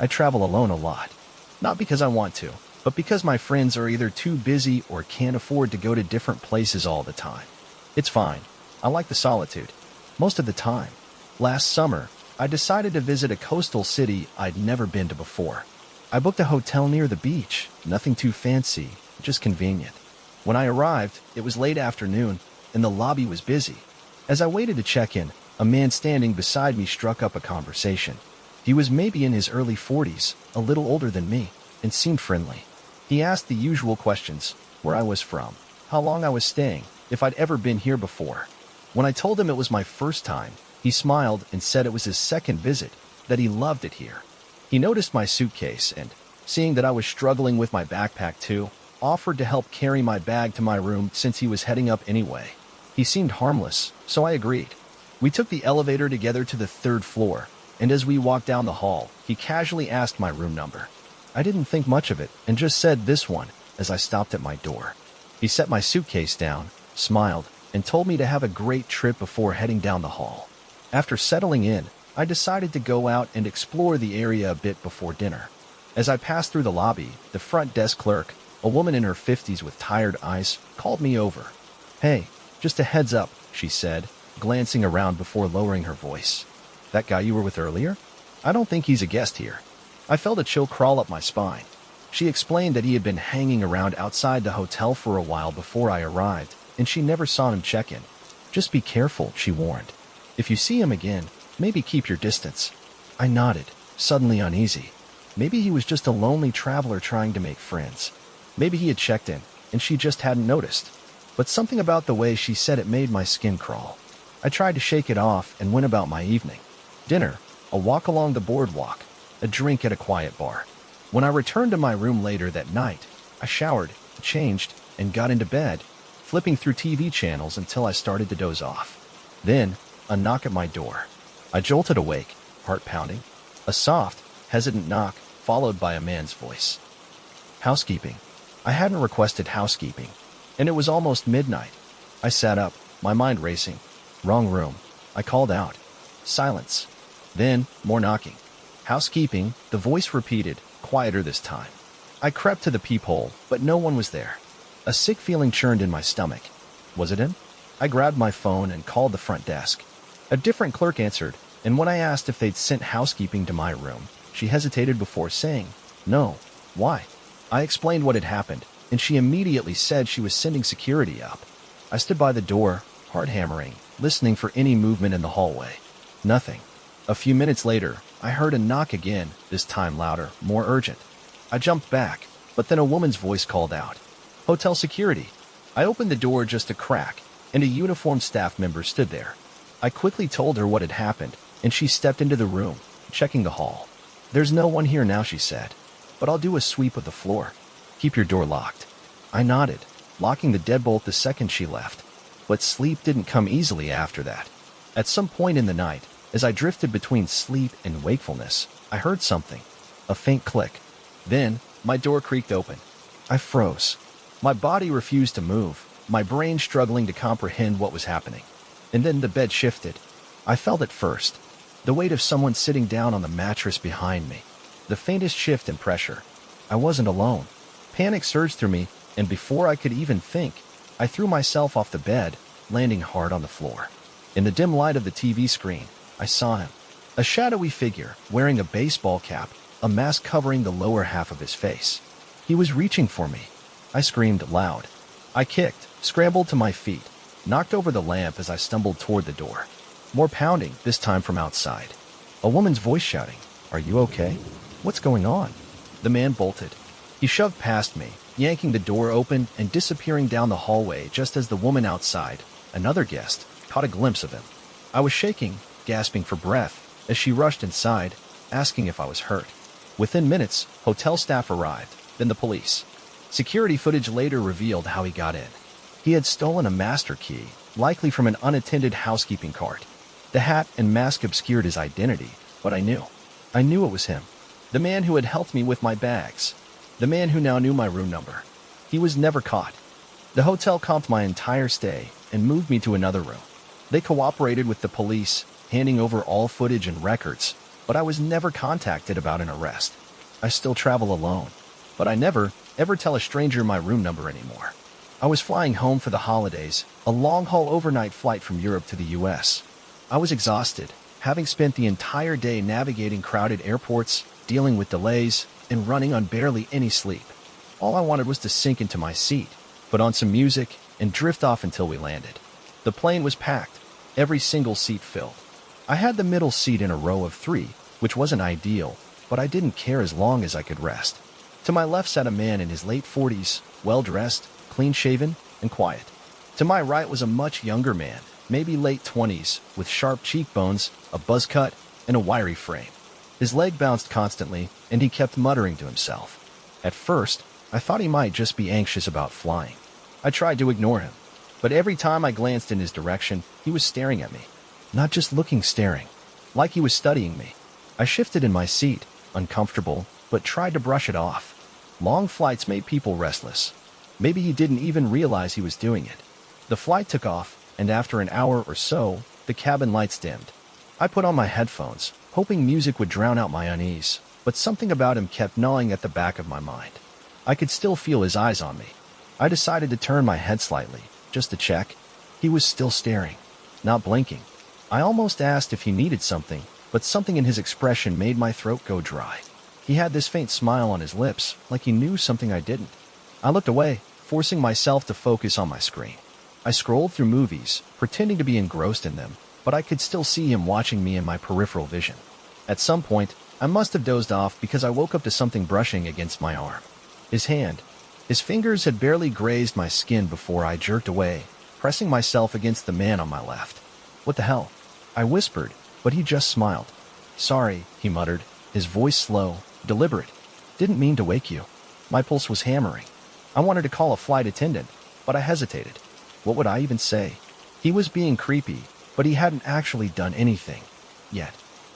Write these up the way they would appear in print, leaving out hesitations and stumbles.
I travel alone a lot. Not because I want to, but because my friends are either too busy or can't afford to go to different places all the time. It's fine. I like the solitude. Most of the time. Last summer, I decided to visit a coastal city I'd never been to before. I booked a hotel near the beach, nothing too fancy, just convenient. When I arrived, it was late afternoon, and the lobby was busy. As I waited to check in, a man standing beside me struck up a conversation. He was maybe in his early 40s, a little older than me, and seemed friendly. He asked the usual questions: where I was from, how long I was staying, if I'd ever been here before. When I told him it was my first time, he smiled and said it was his second visit, that he loved it here. He noticed my suitcase and, seeing that I was struggling with my backpack too, offered to help carry my bag to my room since he was heading up anyway. He seemed harmless, so I agreed. We took the elevator together to the 3rd floor, and as we walked down the hall, he casually asked my room number. I didn't think much of it and just said this one as I stopped at my door. He set my suitcase down, smiled, and told me to have a great trip before heading down the hall. After settling in, I decided to go out and explore the area a bit before dinner. As I passed through the lobby, the front desk clerk, a woman in her 50s with tired eyes, called me over. "Hey, just a heads up," she said, glancing around before lowering her voice. "That guy you were with earlier? I don't think he's a guest here." I felt a chill crawl up my spine. She explained that he had been hanging around outside the hotel for a while before I arrived, and she never saw him check in. "Just be careful," she warned. "If you see him again, maybe keep your distance." I nodded, suddenly uneasy. Maybe he was just a lonely traveler trying to make friends. Maybe he had checked in, and she just hadn't noticed. But something about the way she said it made my skin crawl. I tried to shake it off and went about my evening. Dinner, a walk along the boardwalk, a drink at a quiet bar. When I returned to my room later that night, I showered, changed, and got into bed, flipping through TV channels until I started to doze off. Then, a knock at my door. I jolted awake, heart pounding. A soft, hesitant knock, followed by a man's voice. Housekeeping. I hadn't requested housekeeping, and it was almost midnight. I sat up, my mind racing. Wrong room. I called out. Silence. Then, more knocking. Housekeeping, the voice repeated, quieter this time. I crept to the peephole, but no one was there. A sick feeling churned in my stomach. Was it him? I grabbed my phone and called the front desk. A different clerk answered, and when I asked if they'd sent housekeeping to my room, she hesitated before saying, "No. Why?" I explained what had happened, and she immediately said she was sending security up. I stood by the door, heart hammering, listening for any movement in the hallway. Nothing. A few minutes later, I heard a knock again, this time louder, more urgent. I jumped back, but then a woman's voice called out, "Hotel security." I opened the door just a crack, and a uniformed staff member stood there. I quickly told her what had happened, and she stepped into the room, checking the hall. "There's no one here now," she said, "but I'll do a sweep of the floor. Keep your door locked." I nodded, locking the deadbolt the second she left. But sleep didn't come easily after that. At some point in the night, as I drifted between sleep and wakefulness, I heard something. A faint click. Then, my door creaked open. I froze. My body refused to move, my brain struggling to comprehend what was happening. And then the bed shifted. I felt it first. The weight of someone sitting down on the mattress behind me. The faintest shift in pressure. I wasn't alone. Panic surged through me, and before I could even think, I threw myself off the bed, landing hard on the floor. In the dim light of the TV screen, I saw him. A shadowy figure, wearing a baseball cap, a mask covering the lower half of his face. He was reaching for me. I screamed loud. I kicked, scrambled to my feet, knocked over the lamp as I stumbled toward the door. More pounding, this time from outside. A woman's voice shouting, "Are you okay? What's going on?" The man bolted. He shoved past me, yanking the door open and disappearing down the hallway just as the woman outside, another guest, caught a glimpse of him. I was shaking, gasping for breath, as she rushed inside, asking if I was hurt. Within minutes, hotel staff arrived, then the police. Security footage later revealed how he got in. He had stolen a master key, likely from an unattended housekeeping cart. The hat and mask obscured his identity, but I knew. I knew it was him. The man who had helped me with my bags. The man who now knew my room number. He was never caught. The hotel comped my entire stay and moved me to another room. They cooperated with the police, handing over all footage and records, but I was never contacted about an arrest. I still travel alone, but I never, ever tell a stranger my room number anymore. I was flying home for the holidays, a long-haul overnight flight from Europe to the US. I was exhausted, having spent the entire day navigating crowded airports, dealing with delays, and running on barely any sleep. All I wanted was to sink into my seat, put on some music, and drift off until we landed. The plane was packed, every single seat filled. I had the middle seat in a row of 3, which wasn't ideal, but I didn't care as long as I could rest. To my left sat a man in his late 40s, well-dressed, clean-shaven, and quiet. To my right was a much younger man, maybe late 20s, with sharp cheekbones, a buzz cut, and a wiry frame. His leg bounced constantly, and he kept muttering to himself. At first, I thought he might just be anxious about flying. I tried to ignore him, but every time I glanced in his direction, he was staring at me. Not just looking staring, like he was studying me. I shifted in my seat, uncomfortable, but tried to brush it off. Long flights made people restless. Maybe he didn't even realize he was doing it. The flight took off, and after an hour or so, the cabin lights dimmed. I put on my headphones, hoping music would drown out my unease, but something about him kept gnawing at the back of my mind. I could still feel his eyes on me. I decided to turn my head slightly, just to check. He was still staring, not blinking. I almost asked if he needed something, but something in his expression made my throat go dry. He had this faint smile on his lips, like he knew something I didn't. I looked away, forcing myself to focus on my screen. I scrolled through movies, pretending to be engrossed in them, but I could still see him watching me in my peripheral vision. At some point, I must have dozed off because I woke up to something brushing against my arm. His hand. His fingers had barely grazed my skin before I jerked away, pressing myself against the man on my left. "What the hell?" I whispered, but he just smiled. "Sorry," he muttered, his voice slow, deliberate. "Didn't mean to wake you." My pulse was hammering. I wanted to call a flight attendant, but I hesitated. What would I even say? He was being creepy, but he hadn't actually done anything. Yet.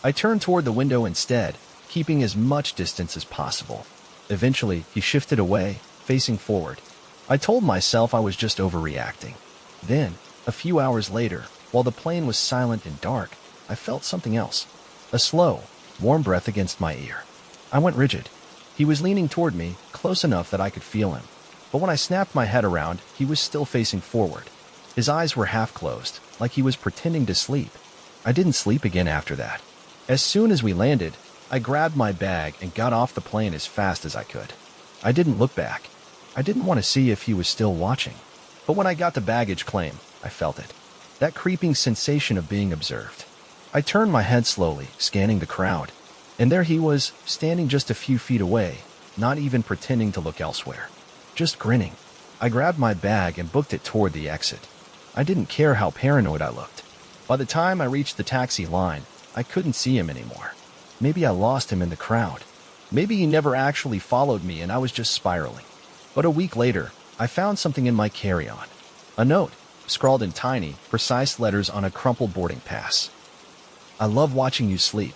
I turned toward the window instead, keeping as much distance as possible. Eventually, he shifted away, facing forward. I told myself I was just overreacting. Then, a few hours later, while the plane was silent and dark, I felt something else. A slow, warm breath against my ear. I went rigid. He was leaning toward me, close enough that I could feel him. But when I snapped my head around, he was still facing forward. His eyes were half closed, like he was pretending to sleep. I didn't sleep again after that. As soon as we landed, I grabbed my bag and got off the plane as fast as I could. I didn't look back. I didn't want to see if he was still watching. But when I got to baggage claim, I felt it. That creeping sensation of being observed. I turned my head slowly, scanning the crowd. And there he was, standing just a few feet away, not even pretending to look elsewhere. Just grinning. I grabbed my bag and booked it toward the exit. I didn't care how paranoid I looked. By the time I reached the taxi line, I couldn't see him anymore. Maybe I lost him in the crowd. Maybe he never actually followed me and I was just spiraling. But a week later, I found something in my carry-on. A note, scrawled in tiny, precise letters on a crumpled boarding pass. "I love watching you sleep."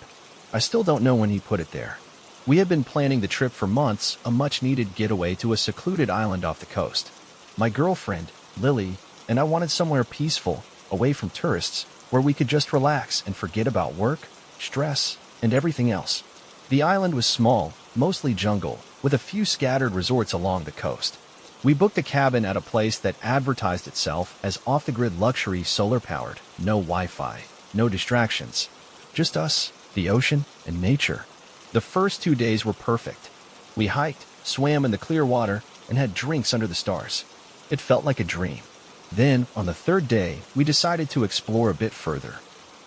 I still don't know when he put it there. We had been planning the trip for months, a much-needed getaway to a secluded island off the coast. My girlfriend, Lily, and I wanted somewhere peaceful, away from tourists, where we could just relax and forget about work, stress, and everything else. The island was small, mostly jungle, with a few scattered resorts along the coast. We booked a cabin at a place that advertised itself as off-the-grid luxury, solar-powered, no Wi-Fi, no distractions. Just us, the ocean, and nature. The first 2 days were perfect. We hiked, swam in the clear water, and had drinks under the stars. It felt like a dream. Then, on the third day, we decided to explore a bit further.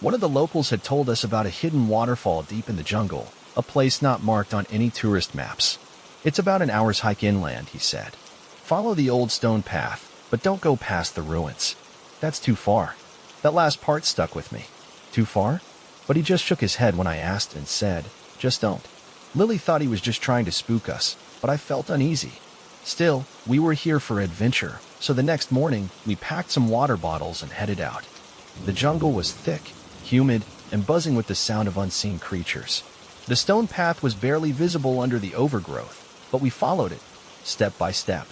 One of the locals had told us about a hidden waterfall deep in the jungle, a place not marked on any tourist maps. "It's about an hour's hike inland," he said. "Follow the old stone path, but don't go past the ruins. That's too far." That last part stuck with me. Too far? But he just shook his head when I asked and said, "Just don't." Lily thought he was just trying to spook us, but I felt uneasy. Still, we were here for adventure, so the next morning, we packed some water bottles and headed out. The jungle was thick, humid, and buzzing with the sound of unseen creatures. The stone path was barely visible under the overgrowth, but we followed it, step by step.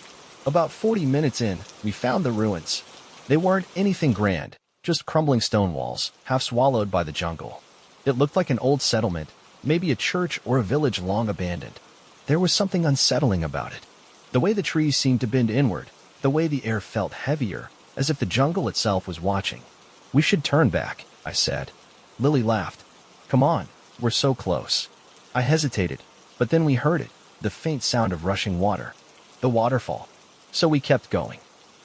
About 40 minutes in, we found the ruins. They weren't anything grand, just crumbling stone walls, half swallowed by the jungle. It looked like an old settlement, Maybe a church or a village long abandoned. There was something unsettling about it. The way the trees seemed to bend inward, the way the air felt heavier, as if the jungle itself was watching. We should turn back, I said. Lily laughed. Come on, we're so close. I hesitated, but then we heard it, the faint sound of rushing water. The waterfall. So we kept going.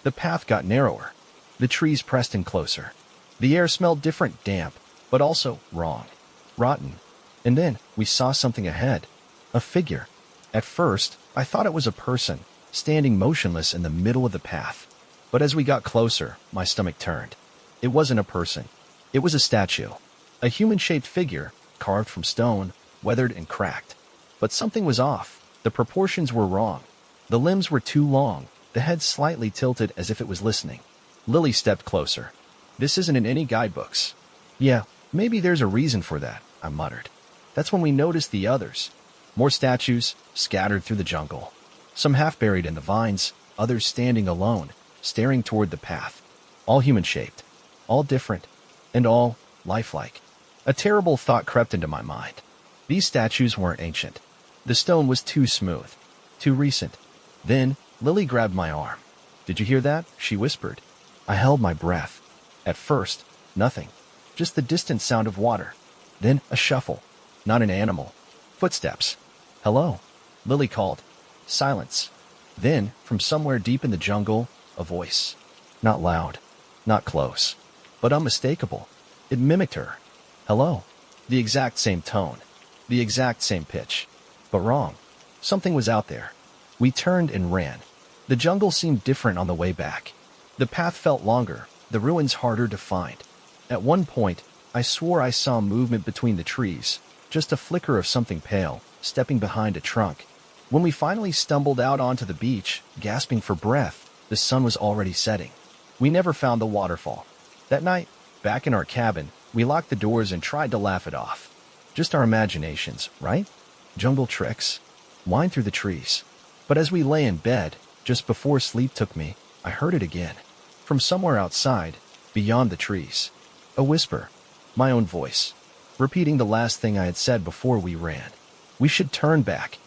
The path got narrower. The trees pressed in closer. The air smelled different, damp, but also wrong. Rotten. And then we saw something ahead. A figure. At first, I thought it was a person, standing motionless in the middle of the path. But as we got closer, my stomach turned. It wasn't a person. It was a statue. A human-shaped figure, carved from stone, weathered and cracked. But something was off. The proportions were wrong. The limbs were too long, the head slightly tilted as if it was listening. Lily stepped closer. This isn't in any guidebooks. Yeah, maybe there's a reason for that, I muttered. That's when we noticed the others. More statues, scattered through the jungle. Some half buried in the vines, others standing alone, staring toward the path. All human-shaped, all different, and all lifelike. A terrible thought crept into my mind. These statues weren't ancient. The stone was too smooth, too recent. Then, Lily grabbed my arm. Did you hear that? She whispered. I held my breath. At first, nothing. Just the distant sound of water. Then a shuffle. Not an animal. Footsteps. Hello, Lily called. Silence. Then, from somewhere deep in the jungle, a voice. Not loud, not close, but unmistakable. It mimicked her. Hello. The exact same tone. The exact same pitch. But wrong. Something was out there. We turned and ran. The jungle seemed different on the way back. The path felt longer, the ruins harder to find. At one point, I swore I saw movement between the trees, just a flicker of something pale, stepping behind a trunk. When we finally stumbled out onto the beach, gasping for breath, the sun was already setting. We never found the waterfall. That night, back in our cabin, we locked the doors and tried to laugh it off. Just our imaginations, right? Jungle tricks. Wind through the trees. But as we lay in bed, just before sleep took me, I heard it again. From somewhere outside, beyond the trees. A whisper. My own voice. Repeating the last thing I had said before we ran. We should turn back.